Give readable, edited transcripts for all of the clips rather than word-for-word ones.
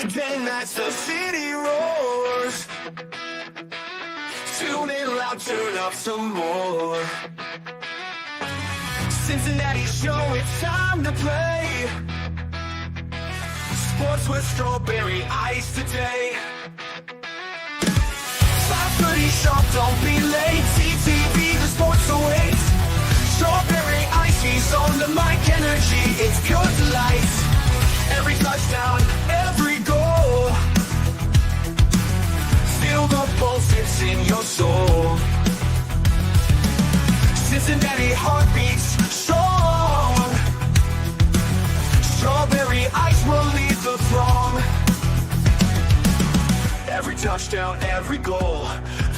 Then that's the city roars. Tune in loud, turn up some more. Cincinnati show, it's time to play. Sports with strawberry ice today. 5:30 sharp, don't be late. TTV, the sports awaits. Strawberry ice, he's on the mic, energy, it's pure delight. Every touchdown, every goal. Feel the pulse, it's in your soul. Cincinnati heartbeats strong. Strawberry ice will lead the throng. Every touchdown, every goal.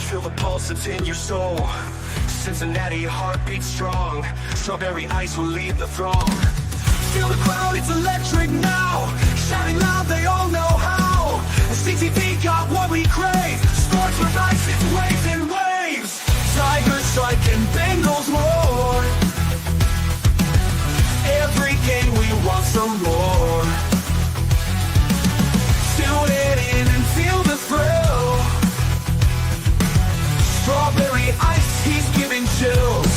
Feel the pulse, it's in your soul. Cincinnati heartbeats strong. Strawberry ice will lead the throng. Feel the crowd, it's electric now. Shouting loud, they all know how. CTV got what we crave. Sports with ice, it's waves and waves. Tigers strike and Bengals roar. Every game we want some more. Tune it in and feel the thrill. Strawberry ice, he's giving chills.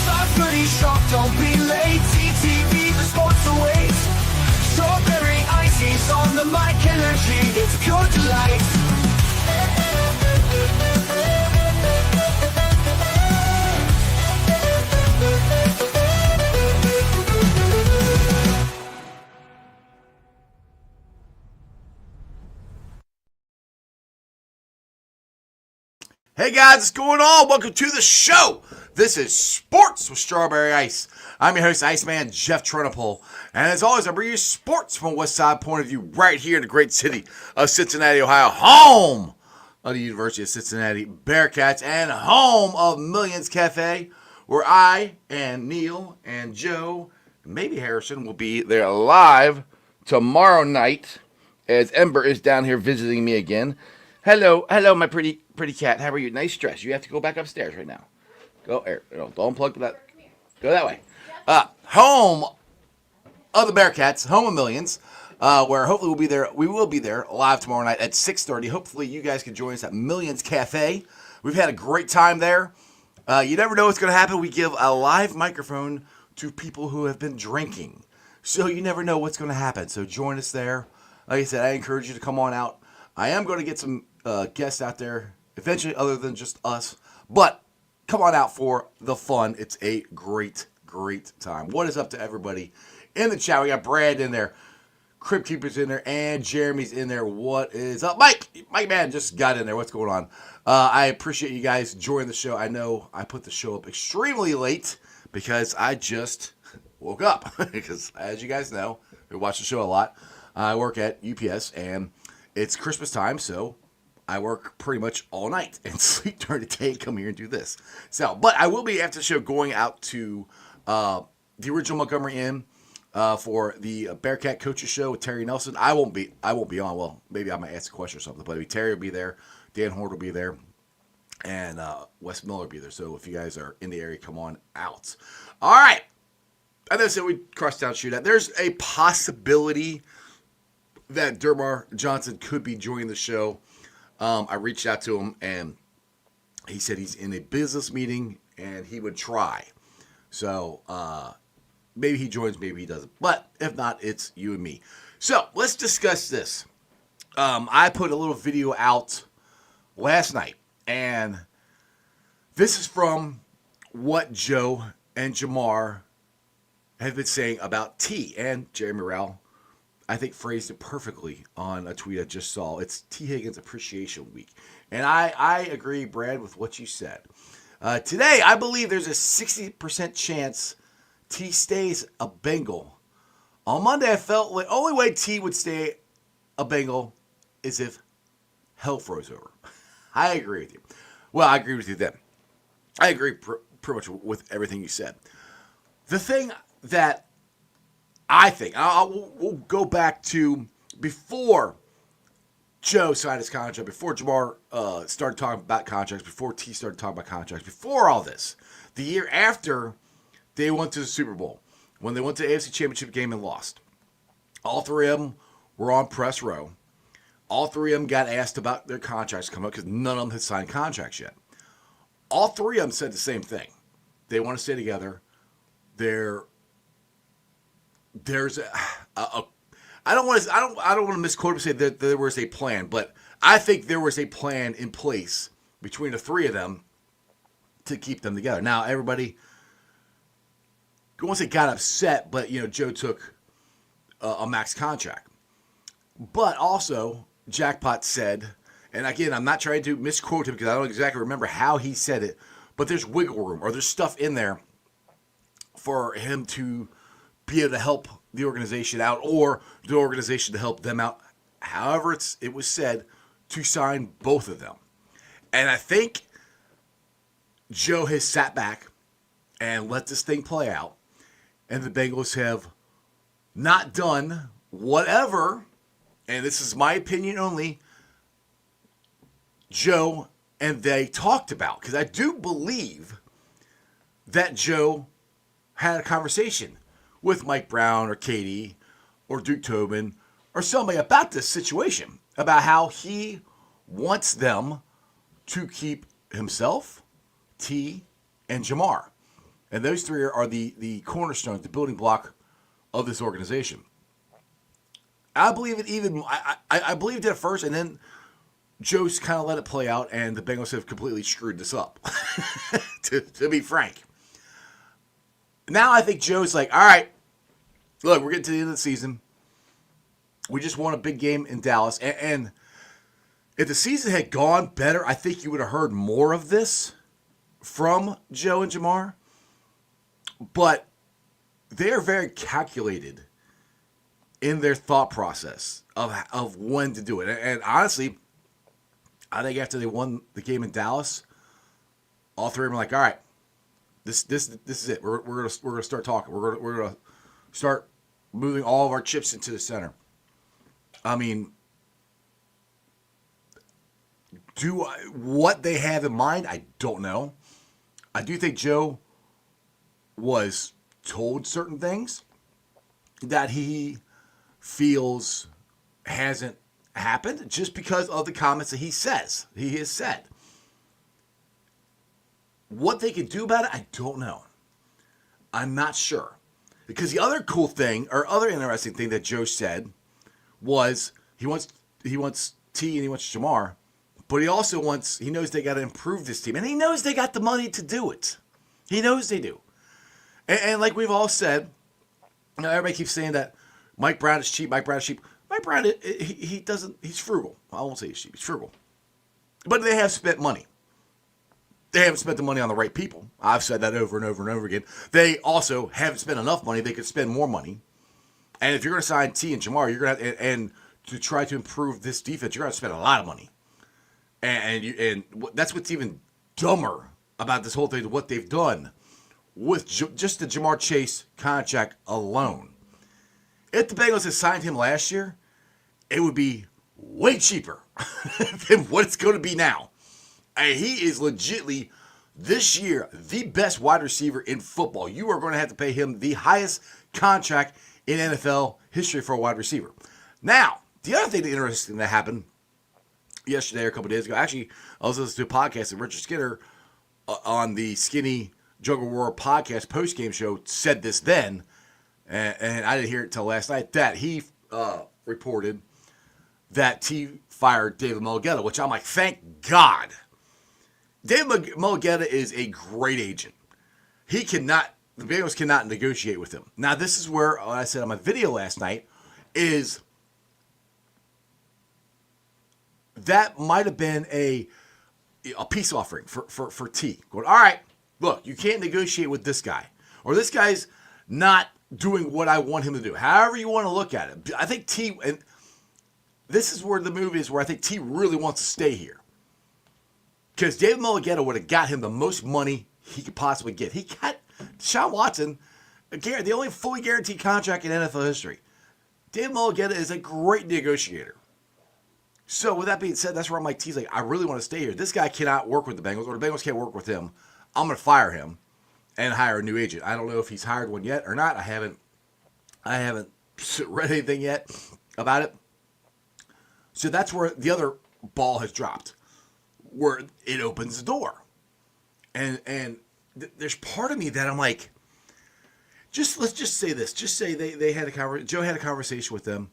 5:30 sharp, don't be late. TTV, the sports awaits. Strawberry ice, he's on the mic, energy, it's pure delight. Hey guys, what's going on? Welcome to the show. This is Sports with Strawberry Ice. I'm your host, Iceman Jeff Trunapole. And as always, I bring you sports from a West Side point of view right here in the great city of Cincinnati, Ohio. Home of the University of Cincinnati Bearcats and home of Millions Cafe, where I and Neil and Joe, and maybe Harrison, will be there live tomorrow night as Ember is down here visiting me again. Hello, my pretty cat. How are you? Nice dress. You have to go back upstairs right now. Go there. Don't unplug that. Go that way. Home of the Bearcats, home of Millions, where hopefully we'll be there. We will be there live tomorrow night at 6:30. Hopefully you guys can join us at Millions Cafe. We've had a great time there. You never know what's going to happen. We give a live microphone to people who have been drinking, so you never know what's going to happen. So join us there. Like I said, I encourage you to come on out. I am going to get some guests out there eventually, other than just us. But come on out for the fun. It's a great time. What is up to everybody in the chat? We got Brad in there, Crib Keeper's in there, and Jeremy's in there. What is up? Mike man just got in there. What's going on? I appreciate you guys joining the show. I know I put the show up extremely late because I just woke up. Because as you guys know, we watch the show a lot. I work at UPS, and it's Christmas time, so I work pretty much all night and sleep during the day and come here and do this. So, but I will be after the show going out to the original Montgomery Inn for the Bearcat Coaches Show with Terry Nelson. I won't be on. Well, maybe I might ask a question or something, but Terry will be there, Dan Hort will be there, and Wes Miller will be there. So if you guys are in the area, come on out. All right. I know I said we'd crosstown shootout. There's a possibility that Dermar Johnson could be joining the show. I reached out to him, and he said he's in a business meeting, and he would try. So, maybe he joins, maybe he doesn't. But if not, it's you and me. So, let's discuss this. I put a little video out last night, and this is from what Joe and Jamar have been saying about T. And Jeremy Rowell, I think, phrased it perfectly on a tweet I just saw. It's T. Higgins Appreciation Week. And I agree, Brad, with what you said. Today, I believe there's a 60% chance T stays a Bengal. On Monday, I felt like the only way T would stay a Bengal is if hell froze over. I agree with you. Well, I agree with you then. I agree pretty much with everything you said. The thing that I think, we'll go back to before Joe signed his contract, before Jamar started talking about contracts, before T started talking about contracts, before all this, the year after they went to the Super Bowl, when they went to the AFC Championship game and lost. All three of them were on press row. All three of them got asked about their contracts coming up because none of them had signed contracts yet. All three of them said the same thing. They want to stay together. There's I don't want to misquote and say that there was a plan, but I think there was a plan in place between the three of them to keep them together. Now everybody, I won't say got upset, but Joe took a max contract. But also, Jackpot said, and again, I'm not trying to misquote him because I don't exactly remember how he said it, but there's wiggle room or there's stuff in there for him to be able to help the organization out or the organization to help them out. However, it was said to sign both of them. And I think Joe has sat back and let this thing play out, and the Bengals have not done whatever, and this is my opinion only, Joe and they talked about. Because I do believe that Joe had a conversation with Mike Brown or Katie or Duke Tobin or somebody about this situation, about how he wants them to keep himself, T, and Jamar. And those three are the cornerstones, the building block of this organization. I believe it even, I believed it at first, and then Joe's kind of let it play out, and the Bengals have completely screwed this up, to be frank. Now I think Joe's like, all right, look, we're getting to the end of the season. We just won a big game in Dallas, and if the season had gone better, I think you would have heard more of this from Joe and Jamar. But they are very calculated in their thought process of when to do it. And honestly, I think after they won the game in Dallas, all three of them were like, all right, this is it. We're gonna start talking. We're gonna start moving all of our chips into the center. I mean, what they have in mind, I don't know. I do think Joe was told certain things that he feels hasn't happened just because of the comments that he has said. What they could do about it, I don't know. I'm not sure. Because the other cool thing, or other interesting thing that Joe said was he wants T and he wants Jamar, but he knows they got to improve this team. And he knows they got the money to do it. He knows they do. And like we've all said, everybody keeps saying that Mike Brown is cheap. Mike Brown, he's frugal. I won't say he's cheap. He's frugal. But they have spent money. They haven't spent the money on the right people. I've said that over and over and over again. They also haven't spent enough money. They could spend more money. And if you're going to sign T and Jamar, you're going to and to try to improve this defense, you're going to spend a lot of money. And that's what's even dumber about this whole thing, what they've done with just the Jamar Chase contract alone. If the Bengals had signed him last year, it would be way cheaper than what it's going to be now. He is legitimately, this year, the best wide receiver in football. You are going to have to pay him the highest contract in NFL history for a wide receiver. Now, the other thing interesting that happened yesterday or a couple days ago, actually, I was listening to a podcast and Richard Skinner on the Skinny Jungle Roar podcast post-game show said this then, and I didn't hear it until last night, that he reported that T fired David Mulligetta, which I'm like, thank God. David Mulligetta is a great agent. The Bengals cannot negotiate with him. Now, this is where I said on my video last night is that might have been a peace offering for T. Going, all right, look, you can't negotiate with this guy. Or this guy's not doing what I want him to do. However you want to look at it. I think T, and this is where the move is where I think T really wants to stay here. Because David Mulligetta would have got him the most money he could possibly get. He got Deshaun Watson, the only fully guaranteed contract in NFL history. David Mulligetta is a great negotiator. So with that being said, that's where I'm like, T's like, I really want to stay here. This guy cannot work with the Bengals, or the Bengals can't work with him. I'm going to fire him and hire a new agent. I don't know if he's hired one yet or not. I haven't read anything yet about it. So that's where the other ball has dropped, where it opens the door. And there's part of me that I'm like, let's just say this. Just say they had Joe had a conversation with them,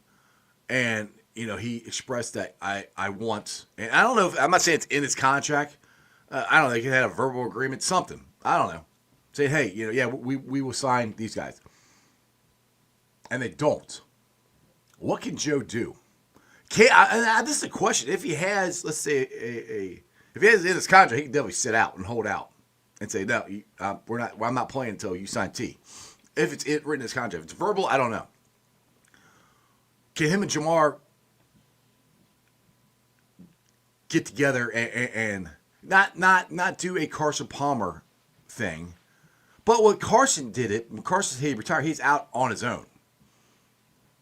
and he expressed that I want, and I don't know if I'm not saying it's in his contract. I don't know. They could have a verbal agreement, something. I don't know. Say, hey, yeah, we will sign these guys, and they don't. What can Joe do? This is a question. If he has, let's say, if he has it in his contract, he can definitely sit out and hold out and say, no, I'm not playing until you sign T. If it's written in his contract, if it's verbal, I don't know. Can him and Jamar get together and not do a Carson Palmer thing? But when Carson did it, when Carson said he retired, he's out on his own.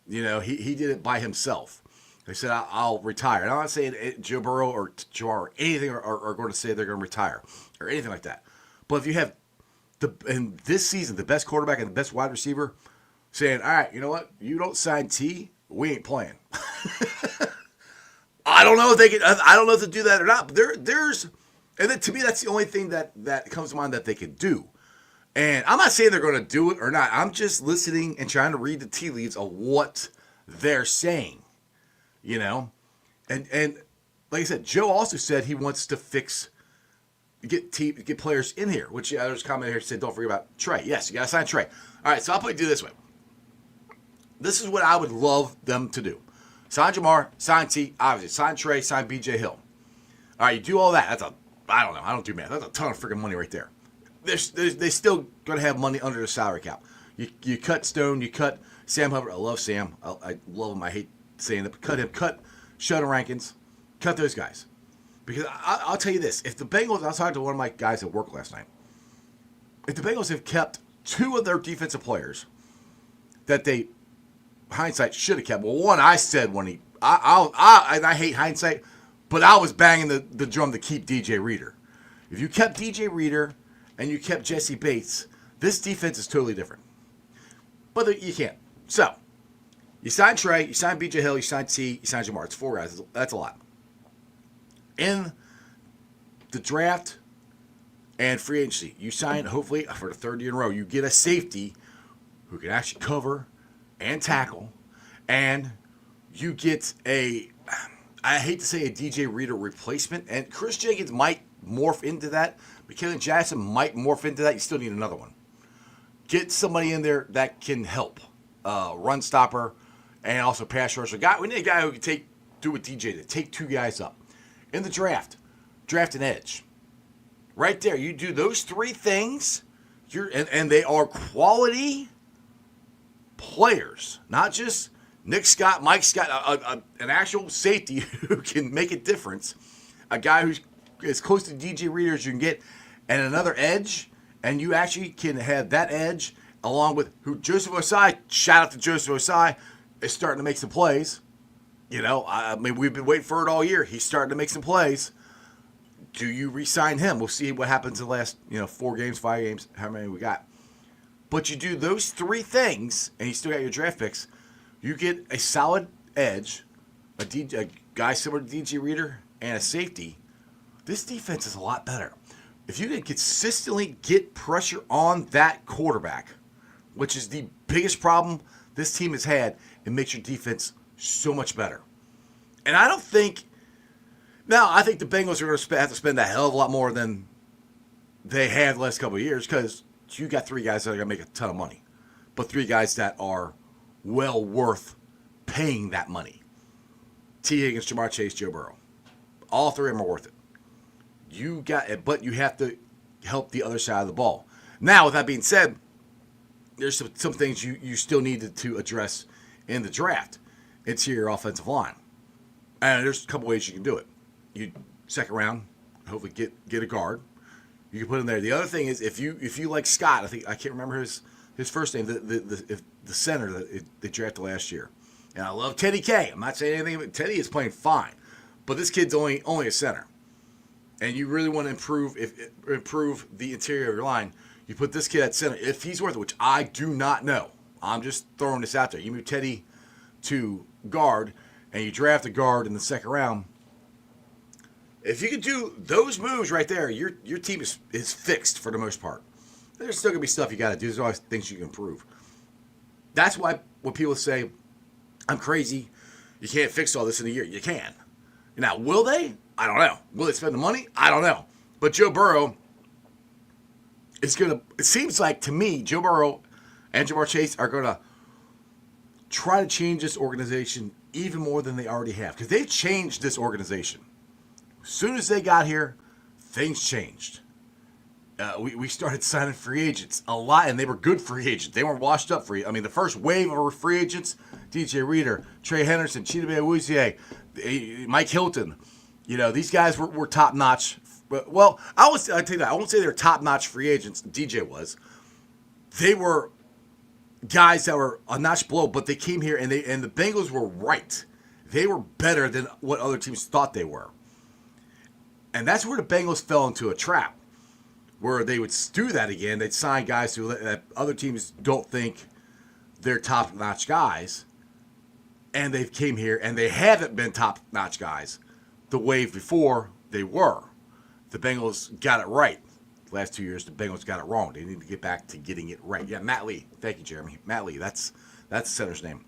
He did it by himself. They said, I'll retire. And I'm not saying Joe Burrow or Jamar or anything are going to say they're going to retire or anything like that. But if you have, in this season, the best quarterback and the best wide receiver saying, all right, you know what? You don't sign T, we ain't playing. I don't know if they can. I don't know if they do that or not. But there's, and then to me, that's the only thing that comes to mind that they could do. And I'm not saying they're going to do it or not. I'm just listening and trying to read the tea leaves of what they're saying. And like I said, Joe also said he wants to get players in here, which there's a comment here that said, don't forget about Trey. Yes, you got to sign Trey. All right, so I'll put it this way. This is what I would love them to do. Sign Jamar, sign T, obviously. Sign Trey, sign B.J. Hill. All right, you do all that. I don't know. I don't do math. That's a ton of freaking money right there. They still going to have money under the salary cap. You cut Stone, you cut Sam Hubbard. I love Sam. I love him. I hate saying that. But cut him. Cut Sheldon Rankins. Cut those guys. Because I'll tell you this. If the Bengals, I was talking to one of my guys at work last night. If the Bengals have kept two of their defensive players that they, hindsight, should have kept. Well, one I said when and I hate hindsight, but I was banging the drum to keep DJ Reader. If you kept DJ Reader and you kept Jesse Bates, this defense is totally different. But you can't. So, you sign Trey, you sign B.J. Hill, you sign T, you sign Jamar. It's 4 guys. That's a lot. In the draft and free agency, you sign, hopefully, for the third year in a row, you get a safety who can actually cover and tackle, and you get I hate to say a DJ Reader replacement, and Chris Jenkins might morph into that, but Kevin Jackson might morph into that. You still need another one. Get somebody in there that can help. Run stopper and also pass rusher. We need a guy who can do what DJ did. Take 2 guys up. In the draft an edge. Right there. You do those 3 things, and they are quality players. Not just Nick Scott, Mike Scott, an actual safety who can make a difference. A guy who's as close to DJ Reader as you can get, and another edge, and you actually can have that edge along with Joseph Osai. Shout out to Joseph Osai, is starting to make some plays. I mean, we've been waiting for it all year. He's starting to make some plays. Do you re-sign him? We'll see what happens in the last 4 games, 5 games, how many we got. But you do those 3 things, and you still got your draft picks. You get a solid edge, a guy similar to DJ Reader, and a safety. This defense is a lot better. If you can consistently get pressure on that quarterback, which is the biggest problem this team has had, it makes your defense so much better. And I think the Bengals are going to have to spend a hell of a lot more than they had the last couple of years, because you got 3 guys that are going to make a ton of money, but 3 guys that are well worth paying that money. T. Higgins, Jamar Chase, Joe Burrow. All 3 of them are worth it. But you have to help the other side of the ball. Now, with that being said, there's some things you still needed to address in the draft. Interior offensive line. And there's a couple ways you can do it. You second round, hopefully get a guard. You can put him there. The other thing is, if you like Scott, I can't remember his first name, the center that they drafted last year. And I love Teddy K. I'm not saying anything, but Teddy is playing fine. But this kid's only a center. And you really want to improve the interior of your line. You put this kid at center. If he's worth it, which I do not know. I'm just throwing this out there. You move Teddy to guard, and you draft a guard in the second round. If you can do those moves right there, your team is fixed for the most part. There's still going to be stuff you got to do. There's always things you can improve. That's why when people say, I'm crazy, you can't fix all this in a year. You can. Now, will they? I don't know. Will they spend the money? I don't know. But Joe Burrow is going to, it seems like to me, Joe Burrow and Jamar Chase are going to try to change this organization even more than they already have. Because they've changed this organization. As soon as they got here, things changed. We started signing free agents a lot, and they were good free agents. They weren't washed up free. I mean, the first wave of free agents, DJ Reader, Trey Henderson, Chidobe Awuzie, Mike Hilton, these guys were top-notch. Well, I'll tell you that. I won't say they're top-notch free agents. DJ was. They were guys that were a notch below, but they came here, and the Bengals were right. They were better than what other teams thought they were. And that's where the Bengals fell into a trap, where they would do that again. They'd sign guys that other teams don't think they're top-notch guys, and they came here, and they haven't been top-notch guys the wave before they were. The Bengals got it right. The last 2 years, the Bengals got it wrong. They need to get back to getting it right. Yeah, Matt Lee. Thank you, Jeremy. Matt Lee. That's the center's name.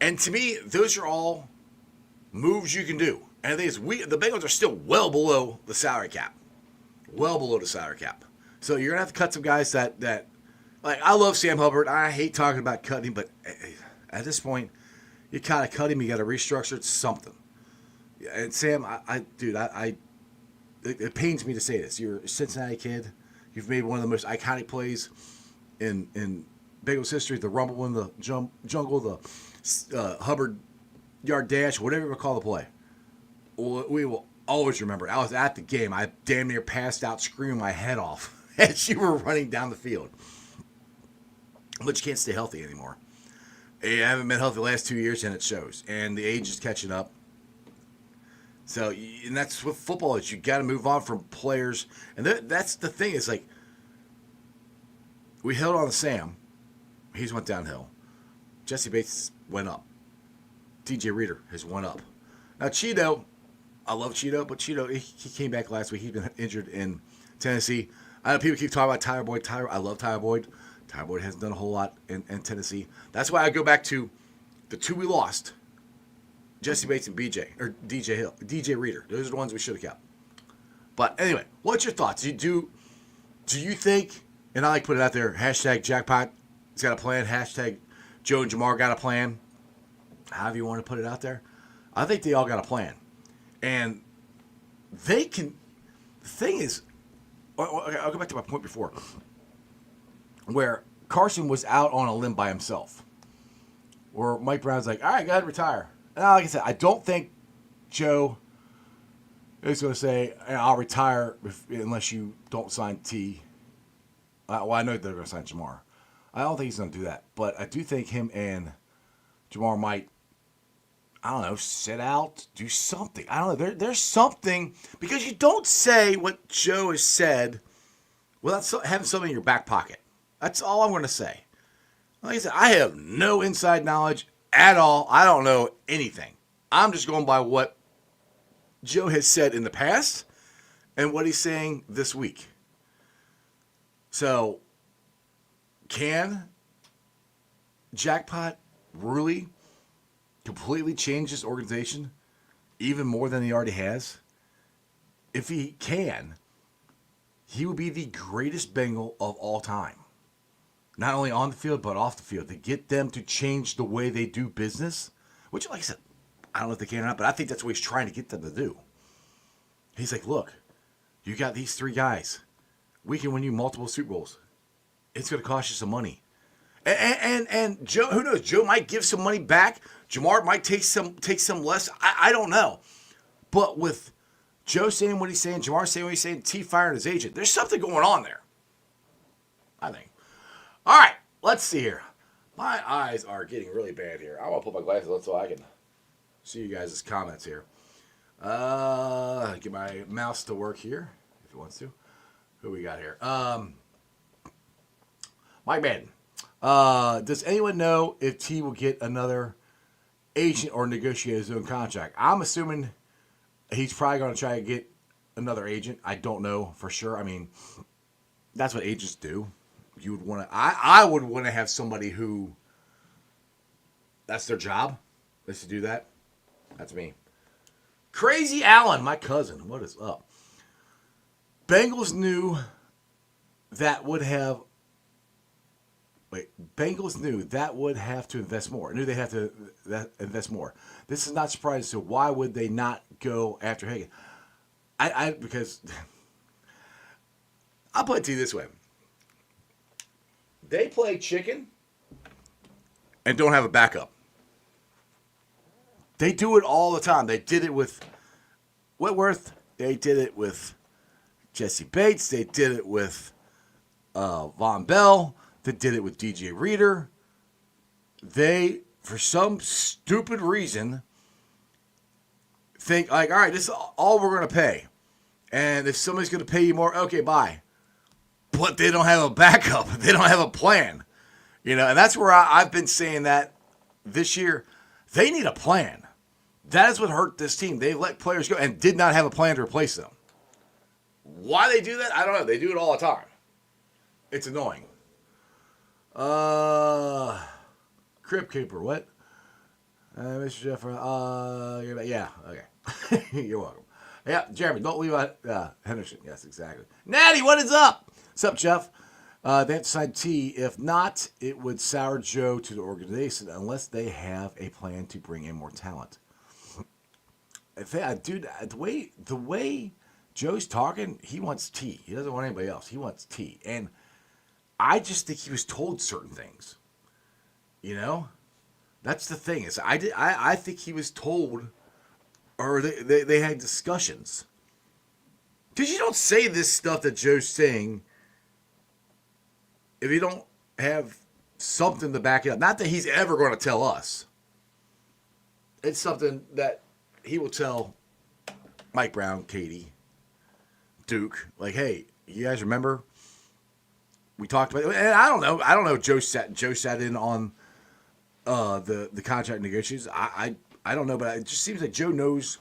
And to me, those are all moves you can do. And the thing is, the Bengals are still well below the salary cap. Well below the salary cap. So you're going to have to cut some guys that like, I love Sam Hubbard. I hate talking about cutting him, but at this point, you kind of cut him. You got to restructure something. And Sam, it pains me to say this. You're a Cincinnati kid. You've made one of the most iconic plays in Bengals history, the rumble in the jungle, the Hubbard yard dash, whatever you want to call the play. We will always remember. I was at the game. I damn near passed out screaming my head off as you were running down the field. But you can't stay healthy anymore. I haven't been healthy the last 2 years, and it shows. And the age is catching up. So, and that's what football is. You got to move on from players. And that's the thing. Is like, we held on to Sam. He's went downhill. Jesse Bates went up. DJ Reader has went up. Now, Cheeto, I love Cheeto, but Cheeto, he came back last week. He's been injured in Tennessee. I know people keep talking about Tyler Boyd. I love Tyler Boyd. Tyler Boyd hasn't done a whole lot in Tennessee. That's why I go back to the two we lost, Jesse Bates and DJ Reader. Those are the ones we should have kept. But anyway, what's your thoughts? Do you think, and I like putting it out there, hashtag Jackpot's got a plan, hashtag Joe and Jamar got a plan, however you want to put it out there. I think they all got a plan. And they can, the thing is, I'll go back to my point before, where Carson was out on a limb by himself, where Mike Brown's like, all right, go ahead and retire. And like I said, I don't think Joe is going to say, I'll retire unless you don't sign T. Well, I know they're going to sign Jamar. I don't think he's going to do that. But I do think him and Jamar might, I don't know, sit out, do something. I don't know. There's something, because you don't say what Joe has said without having something in your back pocket. That's all I'm going to say. Like I said, I have no inside knowledge at all. I don't know anything. I'm just going by what Joe has said in the past and what he's saying this week. So, can Jackpot really completely change this organization even more than he already has? If he can, he would be the greatest Bengal of all time. Not only on the field, but off the field. To get them to change the way they do business, which, like I said, I don't know if they can or not, but I think that's what he's trying to get them to do. He's like, look, you got these three guys. We can win you multiple Super Bowls. It's going to cost you some money. And Joe, who knows? Joe might give some money back. Jamar might take some less. I don't know. But with Joe saying what he's saying, Jamar saying what he's saying, T firing his agent, there's something going on there, I think. All right, let's see here. My eyes are getting really bad here. I want to put my glasses on so I can see you guys' comments here. Get my mouse to work here, if it wants to. Who we got here? Mike Madden. Does anyone know if T will get another agent or negotiate his own contract? I'm assuming he's probably going to try to get another agent. I don't know for sure. I mean, that's what agents do. You would want to. I would want to have somebody who that's their job, is to do that. That's me. Crazy Allen, my cousin. What is up? Bengals knew that would have. Bengals knew that would have to invest more. Knew they have to invest more. This is not surprising. So why would they not go after Hagan? Because I'll put it to you this way: they play chicken and don't have a backup. They do it all the time. They did it with Whitworth. They did it with Jesse Bates. They did it with Von Bell. They did it with DJ Reader. They, for some stupid reason, think like, all right, this is all we're going to pay. And if somebody's going to pay you more, okay, bye. But they don't have a backup. They don't have a plan. You know, and that's where I've been saying that this year. They need a plan. That is what hurt this team. They let players go and did not have a plan to replace them. Why they do that, I don't know. They do it all the time. It's annoying. Crib Keeper, what? Mr. Jeff, yeah, okay. You're welcome. Yeah, Jeremy, don't leave out Henderson. Yes, exactly. Natty, what is up? What's up, Jeff? They have to sign T. If not, it would sour Joe to the organization unless they have a plan to bring in more talent. Dude, the way Joe's talking, he wants T. He doesn't want anybody else. He wants T. And I just think he was told certain things. You know? That's the thing. Is I think he was told, or they had discussions. Because you don't say this stuff that Joe's saying if you don't have something to back it up. Not that he's ever going to tell us. It's something that he will tell Mike Brown, Katie, Duke, like, hey, you guys remember we talked about it? And I don't know. Joe sat in on the contract negotiations. I don't know, but it just seems like Joe knows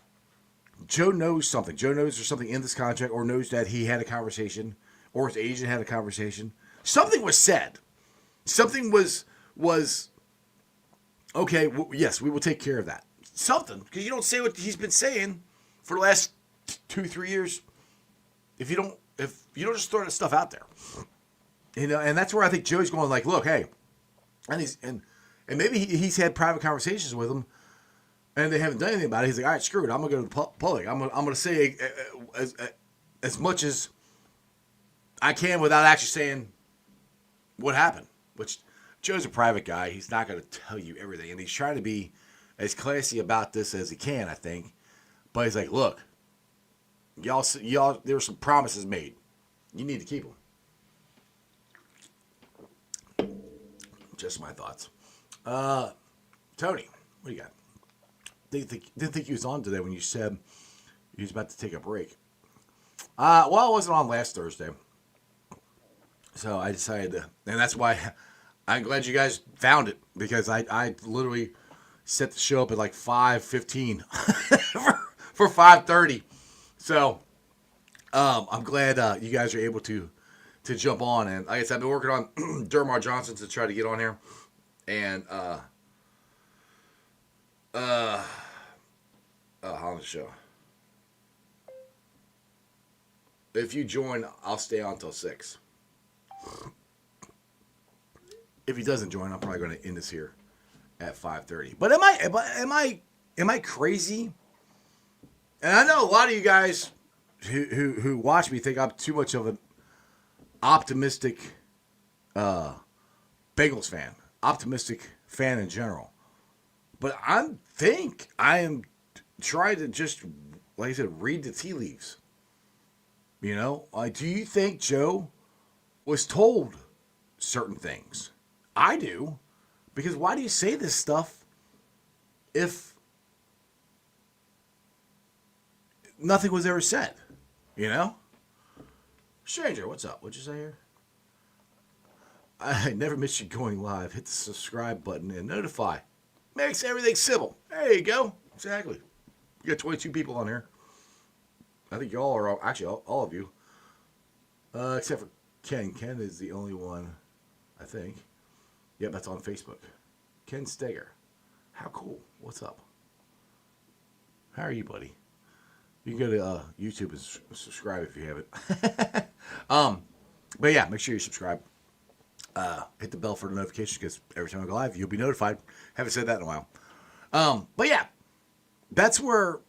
something. Joe knows there's something in this contract, or knows that he had a conversation, or his agent had a conversation. Something was said. Something was okay. Yes, we will take care of that. Something, because you don't say what he's been saying for the last 2-3 years. If you don't just throw that stuff out there, you know, and that's where I think Joe's going. Like, look, hey, and maybe he's had private conversations with him, and they haven't done anything about it. He's like, all right, screw it. I'm gonna go to the public. I'm gonna say as much as I can without actually saying what happened. Which Joe's a private guy. He's not gonna tell you everything, and he's trying to be as classy about this as he can, I think. But he's like, look, y'all, there were some promises made. You need to keep them. Just my thoughts. Tony, what do you got? Didn't think he was on today when you said he was about to take a break. Well, I wasn't on last Thursday. So I decided to, and that's why I'm glad you guys found it, because I literally set the show up at like 5:15 for 5:30. So I'm glad you guys are able to jump on. And like I said, I've been working on Dermar Johnson to try to get on here. And how on the show? If you join, I'll stay on till 6. If he doesn't join, I'm probably going to end this here at 5:30. But am I crazy? And I know a lot of you guys who watch me think I'm too much of an optimistic Bengals fan, optimistic fan in general. But I think I am trying to just, like I said, read the tea leaves. You know, do you think Joe was told certain things? I do. Because why do you say this stuff if nothing was ever said? You know? Stranger, what's up? What'd you say here? I never miss you going live. Hit the subscribe button and notify. Makes everything simple. There you go. Exactly. You got 22 people on here. I think y'all are actually all of you, except for Ken. Ken is the only one, I think. Yep, that's on Facebook. Ken Steger. How cool. What's up? How are you, buddy? You can go to YouTube and subscribe if you haven't. But yeah, make sure you subscribe. Hit the bell for the notifications because every time I go live, you'll be notified. Haven't said that in a while. But yeah, that's where,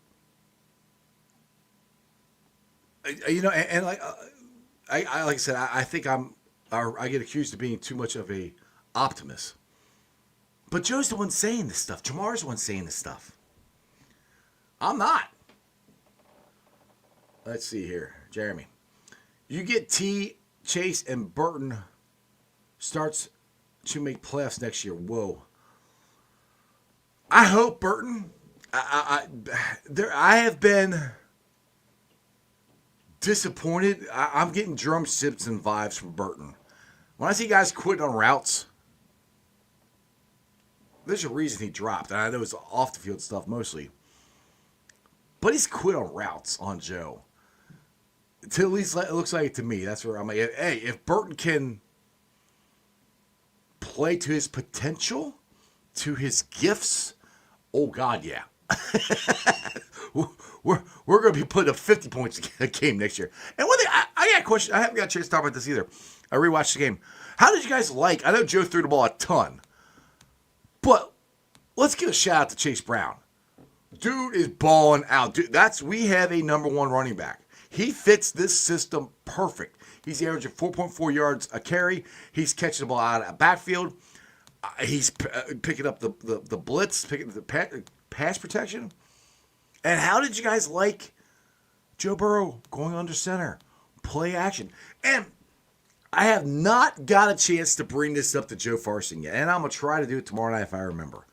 and like, like I said, I think I get accused of being too much of a optimist. But Joe's the one saying this stuff. Jamar's the one saying this stuff. I'm not. Let's see here. Jeremy. You get T, Chase, and Burton starts to make playoffs next year. Whoa. I hope Burton. I have been disappointed. I'm getting Jerome Simpson vibes from Burton. When I see guys quitting on routes, there's a reason he dropped. And I know it's off the field stuff mostly. But he's quit on routes on Joe. To at least it looks like it to me. That's where I'm like, hey, if Burton can play to his potential, to his gifts, oh God, yeah. we're going to be putting up 50 points a game next year. And one thing, I got a question. I haven't got a chance to talk about this either. I rewatched the game. How did you guys like? I know Joe threw the ball a ton, but let's give a shout out to Chase Brown. Dude is balling out. Dude, we have a number one running back. He fits this system perfect. He's averaging 4.4 yards a carry. He's catching the ball out of the backfield. He's picking up the blitz, picking up the pass protection. And how did you guys like Joe Burrow going under center? Play action. And I have not got a chance to bring this up to Joe Farsing yet. And I'm going to try to do it tomorrow night if I remember.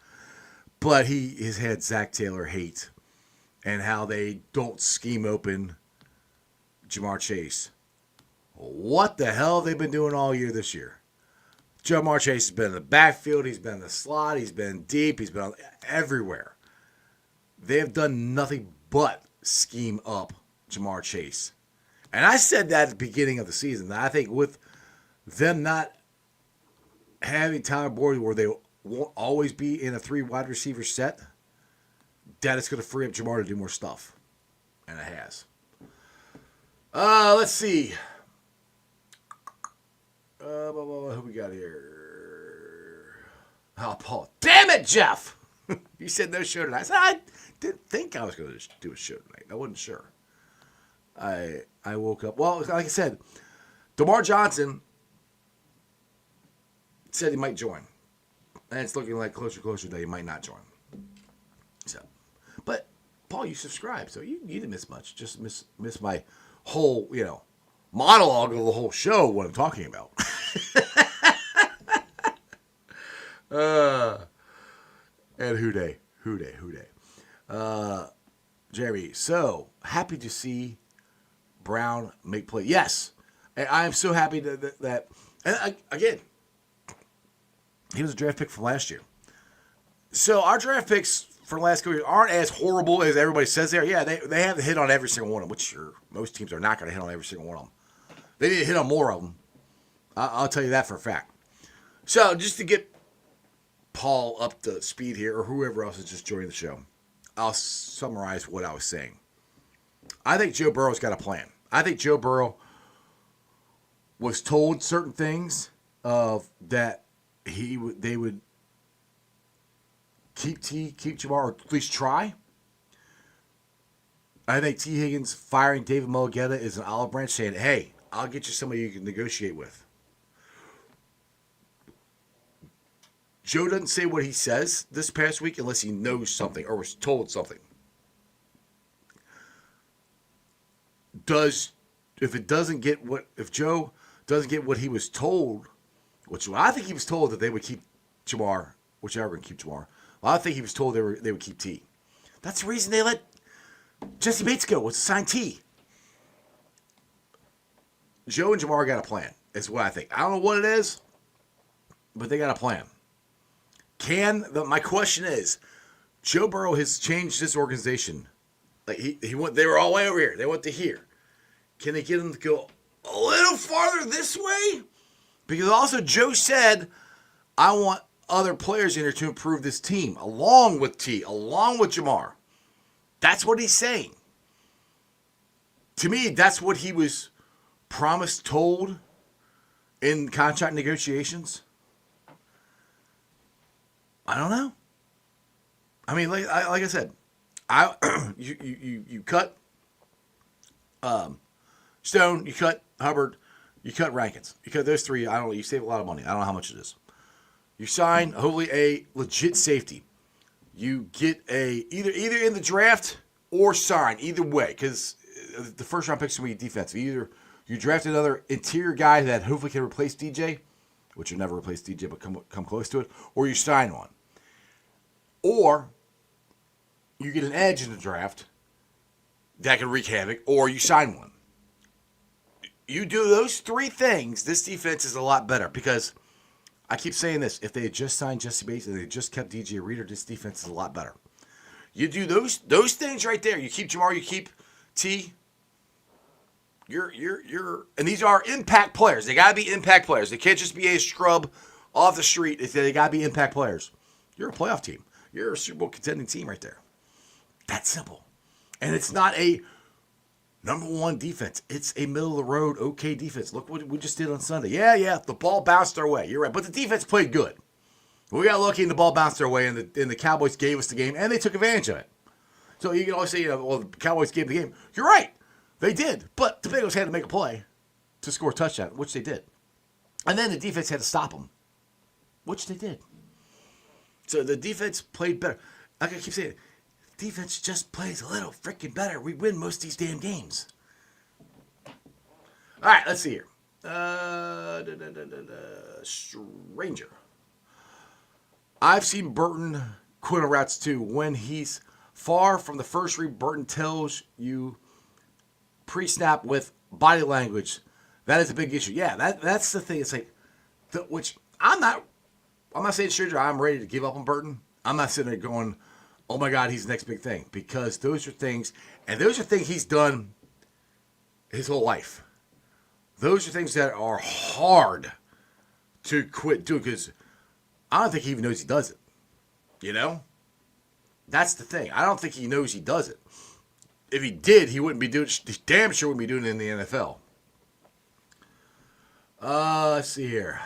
But he has had Zach Taylor hate and how they don't scheme open Jamar Chase. What the hell have they been doing all year this year? Jamar Chase has been in the backfield. He's been in the slot. He's been deep. He's been everywhere. They have done nothing but scheme up Jamar Chase. And I said that at the beginning of the season. I think with them not having Tyler Boyd where they won't always be in a 3 wide receiver set, that it's going to free up Jamar to do more stuff. And it has. Let's see. Who we got here? Oh, Paul. Damn it, Jeff! You said no show tonight. I said, I didn't think I was going to do a show tonight. I wasn't sure. I woke up. Well, like I said, DeMar Johnson said he might join. And it's looking like closer that he might not join. So, but, Paul, you subscribed, so you didn't miss much. Just miss my whole, monologue of the whole show, what I'm talking about. And who day. Jeremy, so happy to see Brown make play. Yes, and I am so happy that and again, he was a draft pick from last year. So our draft picks for last couple years aren't as horrible as everybody says they are. Yeah, they haven't hit on every single one of them, which sure, most teams are not going to hit on every single one of them. They didn't hit on more of them. I'll tell you that for a fact. So just to get Paul up to speed here, or whoever else is just joining the show, I'll summarize what I was saying. I think Joe Burrow's got a plan. I think Joe Burrow was told certain things that they would keep Jamar, or at least try. I think T. Higgins firing David Mulligetta is an olive branch saying, hey, I'll get you somebody you can negotiate with. Joe doesn't say what he says this past week unless he knows something or was told something. If Joe doesn't get what he was told, which I think he was told that they would keep Jamar, which they are going to keep Jamar. Well, I think he was told they would keep T. That's the reason they let Jesse Bates go, was to sign T. Joe and Jamar got a plan, is what I think. I don't know what it is. but they got a plan. My question is, Joe Burrow has changed this organization. Like he went, they were all the way over here. They went to here. Can they get him to go a little farther this way? Because also Joe said, I want other players in here to improve this team, along with along with Jamar. That's what he's saying. To me, that's what he was promised, told in contract negotiations. I don't know. I mean, like I said, you cut Stone, you cut Hubbard, you cut Rankins. You cut those three. I don't know. You save a lot of money. I don't know how much it is. You sign hopefully a legit safety. You get either in the draft or sign, either way, because the first round picks going to be defensive. Either you draft another interior guy that hopefully can replace DJ, which will never replace DJ, but come close to it, or you sign one. Or you get an edge in the draft that can wreak havoc, or you sign one. You do those three things, this defense is a lot better, because I keep saying this, if they had just signed Jesse Bates and they just kept DJ Reader, this defense is a lot better. You do those things right there. You keep Jamar, you keep T. And these are impact players. They got to be impact players. They can't just be a scrub off the street. They got to be impact players. You're a playoff team. You're a Super Bowl contending team right there. That's simple. And it's not a number one defense. It's a middle-of-the-road, okay defense. Look what we just did on Sunday. Yeah, the ball bounced our way. You're right. But the defense played good. We got lucky and the ball bounced our way, and the Cowboys gave us the game, and they took advantage of it. So you can always say, well, the Cowboys gave the game. You're right. They did. But the Bengals had to make a play to score a touchdown, which they did. And then the defense had to stop them, which they did. So the defense played better. Like I keep saying, defense just plays a little freaking better. We win most of these damn games. All right, let's see here. Stranger. I've seen Burton quit on routes too. When he's far from the first read, Burton tells you pre-snap with body language. That is a big issue. Yeah, that's the thing. It's like, which I'm not saying stranger, I'm ready to give up on Burton. I'm not sitting there going, oh my God, he's the next big thing. Because those are things he's done his whole life. Those are things that are hard to quit doing, because I don't think he even knows he does it. You know? That's the thing. I don't think he knows he does it. If he did, he wouldn't be doing it. He damn sure wouldn't be doing it in the NFL. Let's see here.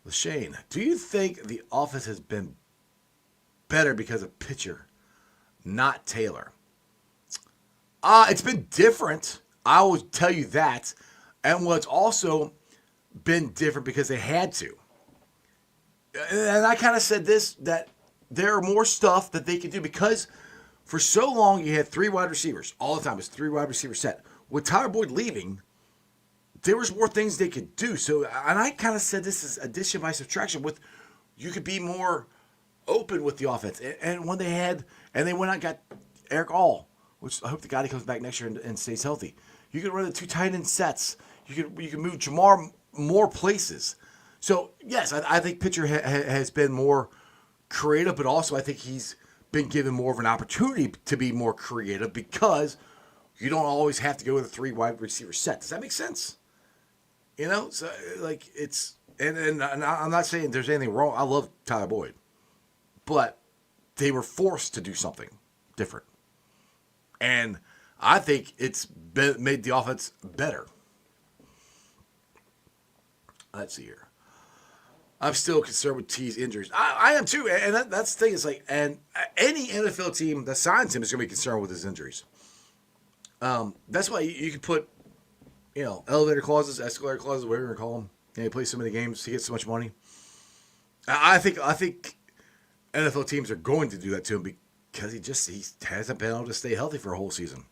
Lashane, do you think the offense has been better because of pitcher, not Taylor? It's been different. I will tell you that. And what's also been different because they had to. And I kind of said this, that there are more stuff that they can do, because for so long you had three wide receivers all the time. It's three wide receiver set. With Tyler Boyd leaving, there was more things they could do. So, and I kind of said this is addition by subtraction. With you could be more open with the offense. And when they went out and got Eric All, which I hope the guy comes back next year and stays healthy. You could run the two tight end sets. You could move Jamar more places. So yes, I think pitcher has been more creative, but also I think he's been given more of an opportunity to be more creative, because you don't always have to go with a three wide receiver set. Does that make sense? You know, so like it's and I'm not saying there's anything wrong. I love Tyler Boyd, but they were forced to do something different, and I think it's made the offense better. Let's see here. I'm still concerned with T's injuries. I am too, and that's the thing. It's like, and any NFL team that signs him is going to be concerned with his injuries. That's why you can put, elevator clauses, escalator clauses, whatever you want to call them. He plays so many games, he gets so much money. I think NFL teams are going to do that to him because he hasn't been able to stay healthy for a whole season.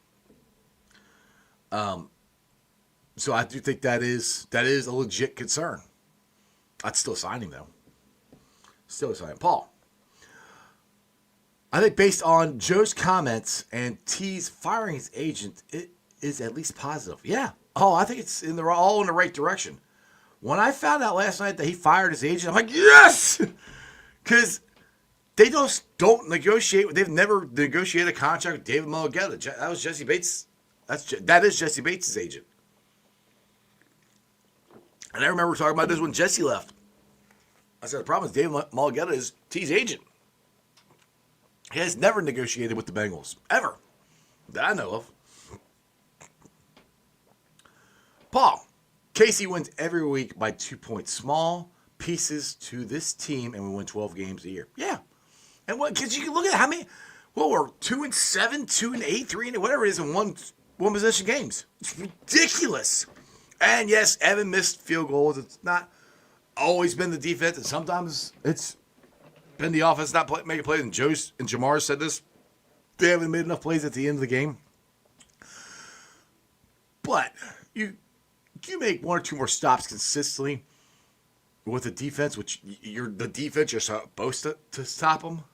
So I do think that is a legit concern. I'd still sign him, though. Still sign him. Paul. I think based on Joe's comments and T's firing his agent, it is at least positive. Yeah. Oh, I think it's all in the right direction. When I found out last night that he fired his agent, I'm like, yes! Because they don't negotiate. They've never negotiated a contract with David Mulligetta. That was Jesse Bates. That is Jesse Bates' agent. And I remember talking about this when Jesse left. I said, the problem is David Mulligetta is T's agent. He has never negotiated with the Bengals. Ever. That I know of. Paul. Casey wins every week by 2 points. Small pieces to this team, and we win 12 games a year. Yeah. And what? Because you can look at how many. Well, we're 2-7, 2-8, 3, whatever it is in one possession games. It's ridiculous. And yes, Evan missed field goals. It's not always been the defense, and sometimes it's been the offense not making plays. And Jamar said this. They haven't made enough plays at the end of the game. But you make one or two more stops consistently with the defense, which you're supposed to stop them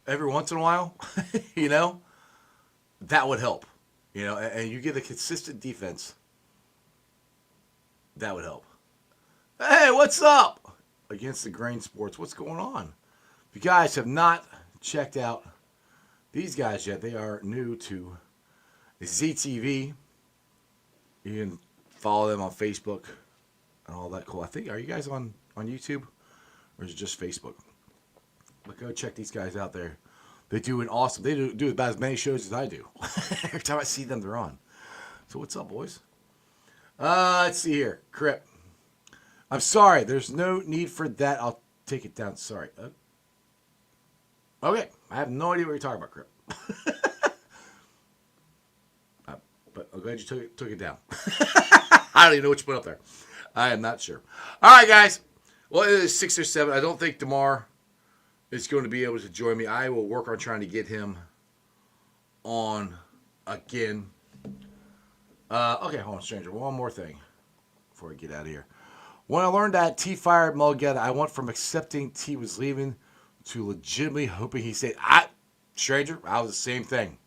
every once in a while, that would help. And you get a consistent defense, that would help. Hey, what's up? Against the Grain Sports, what's going on? If you guys have not checked out these guys yet, they are new to ZTV. You can follow them on Facebook and all that cool. I think, are you guys on YouTube? Or is it just Facebook? But go check these guys out there. They do an awesome, they do about as many shows as I do. Every time I see them, they're on. So what's up, boys? Let's see here. Crip. I'm sorry. There's no need for that. I'll take it down. Sorry. Okay. I have no idea what you're talking about, Crip. But I'm glad you took it down. I don't even know what you put up there. I am not sure. All right, guys. Well, it is 6 or 7. I don't think DeMar is going to be able to join me. I will work on trying to get him on again. Okay, hold on, stranger. One more thing before we get out of here. When I learned that T fired Mulligetta, I went from accepting T was leaving to legitimately hoping he stayed. Stranger, I was the same thing.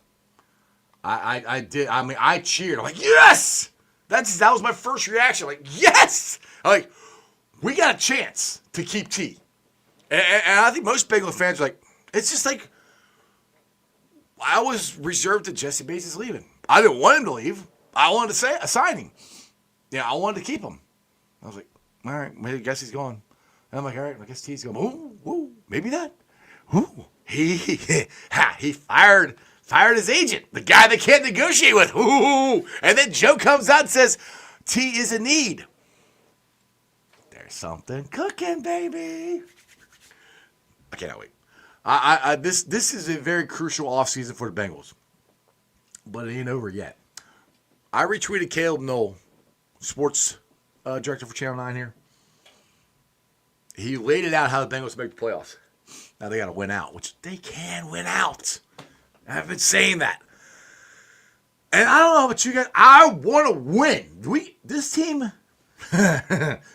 I did. I mean, I cheered. I'm like, yes! That was my first reaction. Like, yes! I'm like, we got a chance to keep T. And I think most Bengals fans are like, it's just like, I was reserved that Jesse Bates is leaving. I didn't want him to leave. I wanted to sign him. I wanted to keep him. I was like, all right, maybe I guess he's gone. And I'm like, all right, I guess T's going. Ooh, maybe not. Ooh, he fired his agent, the guy they can't negotiate with. Ooh, and then Joe comes out and says, T is in need. There's something cooking, baby. I cannot wait. This is a very crucial offseason for the Bengals, but it ain't over yet. I retweeted Caleb Knoll, sports director for Channel 9 here. He laid it out how the Bengals make the playoffs. Now they got to win out, which they can win out. I've been saying that. And I don't know about you guys. I want to win. This team,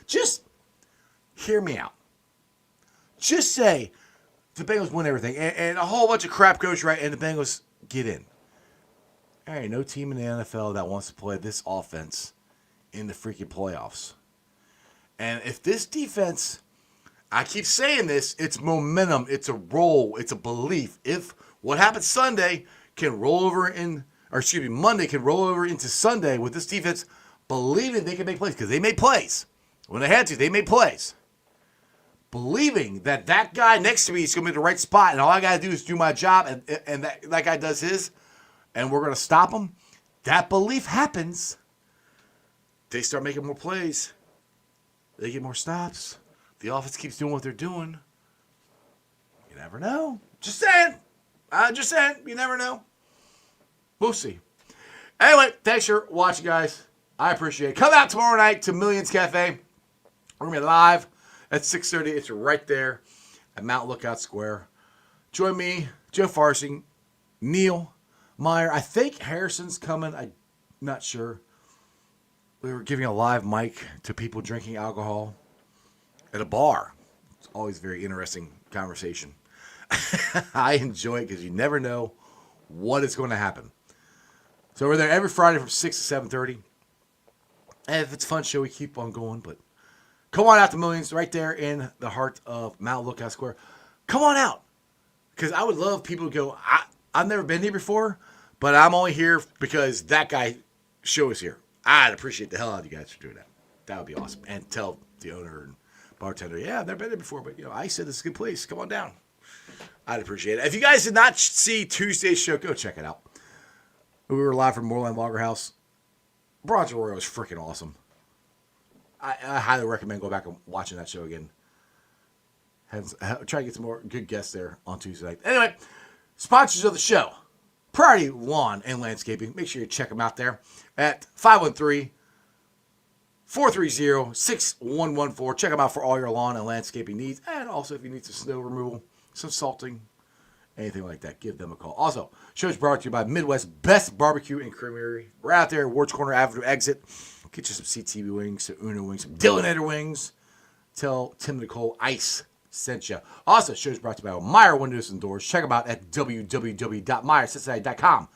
just hear me out. Just say the Bengals win everything. And a whole bunch of crap goes right, and the Bengals get in. All right, no team in the NFL that wants to play this offense in the freaking playoffs. And if this defense, I keep saying this, it's momentum, it's a roll, it's a belief. If what happened Sunday can roll over Monday can roll over into Sunday with this defense believing they can make plays, because they made plays. When they had to, they made plays. Believing that guy next to me is going to be in the right spot, and all I got to do is do my job, and that guy does his, and we're going to stop him. That belief happens. They start making more plays. They get more stops. The offense keeps doing what they're doing. You never know. Just saying. You never know. We'll see. Anyway, thanks for watching, guys. I appreciate it. Come out tomorrow night to Millions Cafe. We're going to be live at 6:30. It's right there at Mount Lookout Square. Join me, Joe Farsing, Neil Meyer. I think Harrison's coming. I'm not sure. We were giving a live mic to people drinking alcohol at a bar. It's always a very interesting conversation. I enjoy it because you never know what is going to happen. So we're there every Friday from 6 to 7:30. And if it's a fun show, we keep on going. But Come on out to Millions, right there in the heart of Mount Lookout Square. Come on out, because I would love people to go, I've never been here before, but I'm only here because that guy show us here. I'd appreciate the hell out of you guys for doing that. That would be awesome. And tell the owner and bartender, yeah, I've never been there before, but I said this is a good place. Come on down. I'd appreciate it. If you guys did not see Tuesday's show, go check it out. We were live from Moorland Lager House. Bronze Royal was freaking awesome. I highly recommend going back and watching that show again. Try to get some more good guests there on Tuesday night. Anyway, sponsors of the show. Priority Lawn and Landscaping. Make sure you check them out there at 513-430-6114. Check them out for all your lawn and landscaping needs. And also if you need some snow removal, some salting, anything like that, give them a call. Also, show is brought to you by Midwest's Best Barbecue and Creamery. We're out there, Wards Corner Avenue exit. Get you some CTV wings, some Uno wings, some Dillinator wings. Tell Tim Nicole Ice sent you. Also, show is brought to you by Meyer Windows and Doors. Check them out at www.meyercincinnati.com.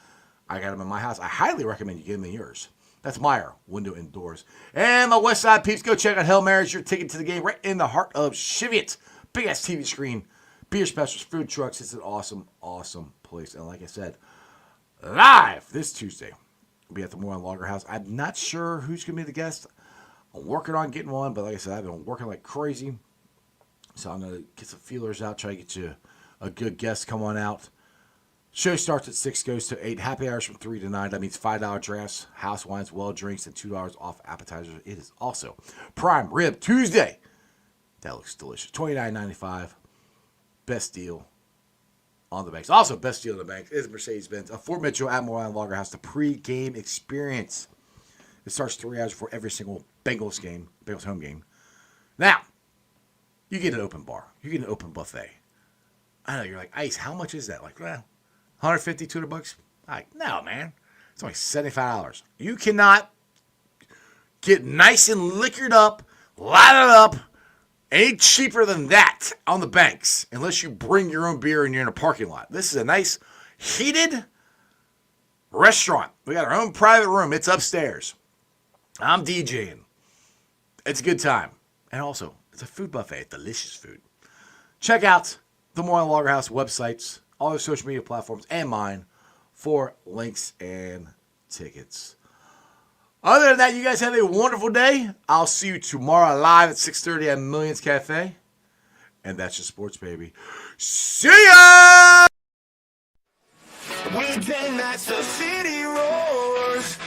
I got them in my house. I highly recommend you get them in yours. That's Meyer Window and Doors. And my West Side peeps, go check out Hail Mary's, your ticket to the game right in the heart of Cheviot. Big ass TV screen, beer specials, food trucks. It's an awesome, awesome place. And like I said, live this Tuesday, we'll be at the Moorland Lager House. I'm not sure who's going to be the guest. I'm working on getting one, but like I said, I've been working like crazy. So I'm going to get some feelers out, try to get you a good guest. Come on out. Show starts at 6, goes to 8. Happy hours from 3 to 9. That means $5 drafts, house wines, well drinks, and $2 off appetizers. It is also Prime Rib Tuesday. That looks delicious. $29.95. Best deal on the banks. Also, best deal on the banks is Mercedes-Benz. A Fort Mitchell at Moorland Lager House. The pre-game experience. It starts 3 hours before every single Bengals game, Bengals home game. Now, you get an open bar. You get an open buffet. I know, you're like, Ice, how much is that? Like, well, $150, $200? Like, no, man. It's only $75. You cannot get nice and liquored up, lighted up, any cheaper than that on the banks, unless you bring your own beer and you're in a parking lot. This is a nice, heated restaurant. We got our own private room. It's upstairs. I'm DJing. It's a good time. And also, it's a food buffet. Delicious food. Check out the Moorland Lager House websites, all their social media platforms, and mine for links and tickets. Other than that, you guys have a wonderful day. I'll see you tomorrow live at 6:30 at Millions Cafe. And that's your sports, baby. See ya! Weekend nights, the city roars.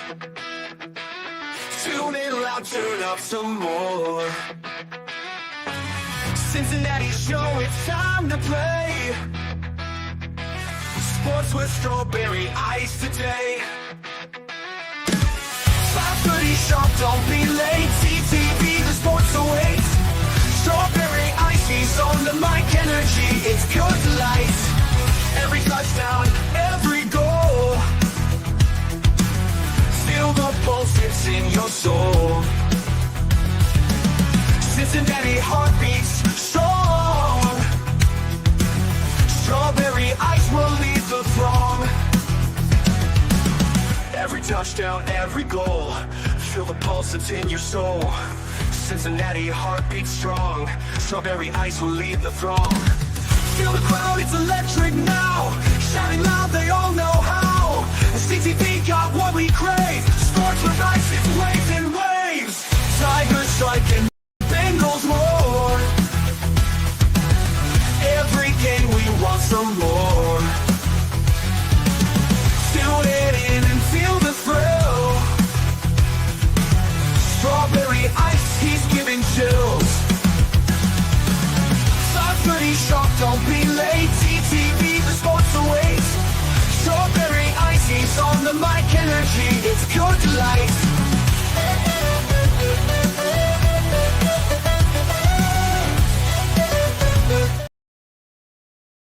Tune in loud, turn up some more. Cincinnati show, it's time to play. Sports with strawberry ice today. 5:30 sharp, don't be late. TTV, the sports awaits. Strawberry ice, he's on the mic, energy, it's pure delight. Every touchdown, every goal. Feel the pulse, it's in your soul. Cincinnati heartbeats strong. Strawberry ice will lead the throng. Every touchdown, every goal. Feel the pulse that's in your soul. Cincinnati heartbeats strong. Strawberry ice will lead the throng. Feel the crowd, it's electric now. Shouting loud, they all know how. CTV got what we crave. Sports with ice, it's waves and waves. Tigers striking, Bengals roar. Every game we want some more. Tune it in and feel the thrill. Strawberry ice, he's giving chills. 5:30 sharp, don't be late. TTV, the sports awaits. Strawberry ice, he's on the mic, energy, it's pure delight.